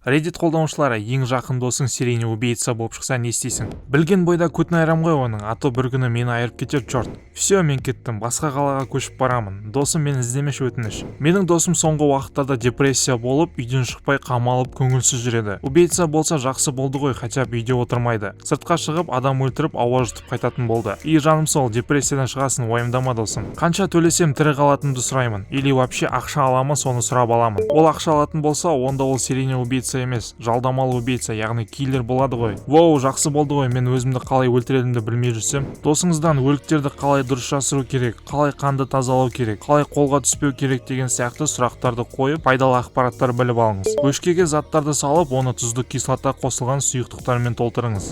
Reddit қолданушылары ең жақын досың серийный убийца болып шықса не істейсің? Білген бойда көтін айырам ғой оның, ато бір күні мені айырып кетер чорт. Все, мен кеттім, басқа қалаға көшіп барамын. Досым мені іздемеші өтініш. Менің досым соңғы уақыттарда депрессия болып, үйден шықпай қамалып көңілсіз жүреді. Убийца болса жақсы болды ғой, хотя үйде отырмайды. Сыртқа шығып адам өлтіріп, ауа жұтып қайтатын болды. И жаным сол, депрессиядан шығасын, уайымдама досым. Қанша төлесем тірі қалатынымды сұраймын. Или вообще ақша аламын, соны сұрап аламын. Ол ақша алатын болса, онда ол серийный убийца емес, жалдамалы убийца, яғни киллер болады ғой. Воу, жақсы болды ғой, мен өзімді қалай өлтіретінімді білмей жүрсем. Досыңыздан өліктерді қалай дұрыс жасыру керек, қалай қанды тазалау керек, қалай қолға түспеу керек деген сияқты сұрақтарды қойып, пайдалы ақпараттар біліп алыңыз. Бөшкеге заттарды салып, оны тұзды кислота қосылған сұйықтықтармен толтырыңыз.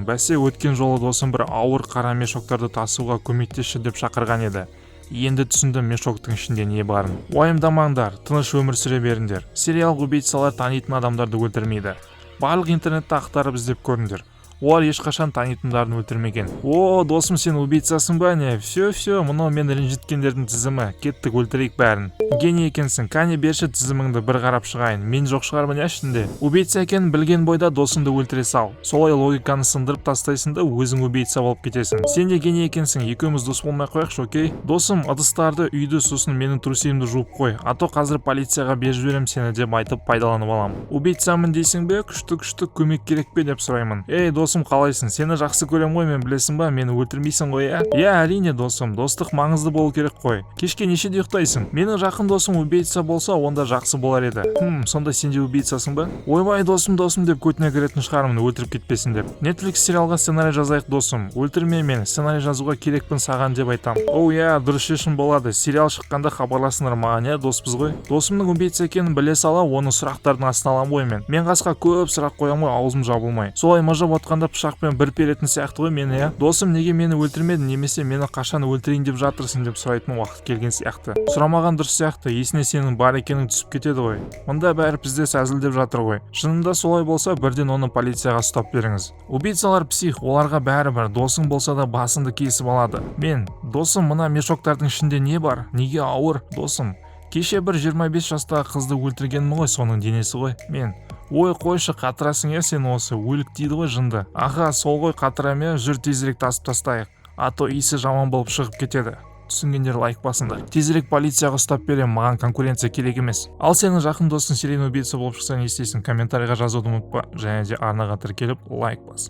Бәсе, өткен жолы досым бір ауыр қара мешоктарды тасуға көмектесші деп шақырған еді. Енді түсіндім мешоктың ішінде не барын. Уайымдамаңдар, тыныш өмір сүре беріңдер. Сериал убийцалар танитын адамдарды өлтірмейді. Барлық интернетті ақтарып іздеп көріңдер. Олар ешқашан танитындарын өлтірмеген. О, досым, сен убийцасың ба не? Все, мынау мен ренжіткендердің тізімі. Кеттік, өлтірейік бәрін. Гений екенсің, кәне берші тізіміңді бір қарап шығайын. Мен жоқ шығармын я ішінде. Убийца екенін білген бойда досыңды өлтіре сал. Солай логиканы сындырып тастайсың да өзің убийца болып кетесің. Сен де гений екенсің, екеуміз дос болмай қояқшы, окей? Досым, ыдыстарды, үйді, сосын менің трусимді жуып қой. Ато қазір полицияға беріп жіберем сені деп айтып пайдаланып аламын. Убийцамын дейсің бе? Күшті көмек керек пе деп сұраймын. Ей, досым, қалайсың? Сені жақсы көрем ғой, мен білесің ба? Мені өлтірмейсің ғой, ә? Я, әрине досым, достық маңызды болу керек қой. Кешке нешеде ұйықтайсың? Менің жақын досым убийца болса, онда жақсы болар еді. Сонда сен де убийцасың ба? Ойбай, досым деп көтіне кіретін шығармын, өлтіріп кетпесін деп. Netflix сериалға сценарий жазайық досым. Өлтірме мені, сценарий жазуға керекпін саған деп айтам. Оу, я, дұрыс шешім болады. Сериал шыққанда хабарласыңдар маған, я, доспыз ғой. Досымның убийца екенін біле сала, оны сұрақтардың астына алам ғой мен. Мен қасқа көп сұрақ қоям ғой, аузым жабылмай. Солай мыжып отқанда пышақпен бір перетін сияқты ғой мені, я. Досым, неге мені өлтірмедің, немесе мені қашан өлтірейін деп жатырсың деп сұрайтын уақыт келген сияқты. Сұрамаған дұрыс сияқты, есіне сенің бар екенің түсіп кетеді ғой. Мұнда бәрі бізде әзілдеп жатыр ғой. Шынында солай болса, бірден оны полицияға ұстап беріңіз. Убийцалар псих, оларға бәрібір, досың болса да басыңды кесіп алады. Мен, досым, мына мешоктардың ішінде не бар? Неге ауыр? Досым, кеше бір 25 жастағы қызды өлтіргенмін ғой, соның денесі ғой. Мен, ой, қойшы, қатырасың я сен осы, өлік дейді ғой жынды. Аға, сол ғой қатыраме, жүр тезірек тасып тастайық. Ато иісі жаман болып шығып кетеді. Түсінгендер лайк басыңдар. Тезірек полицияға ұстап берем, маған конкуренция керек емес. Ал сенің жақын досың серийный убийца болып шықса не істейсің? Комментарийға жазуды ұмытпа, және де арнаға тіркеліп лайк бас.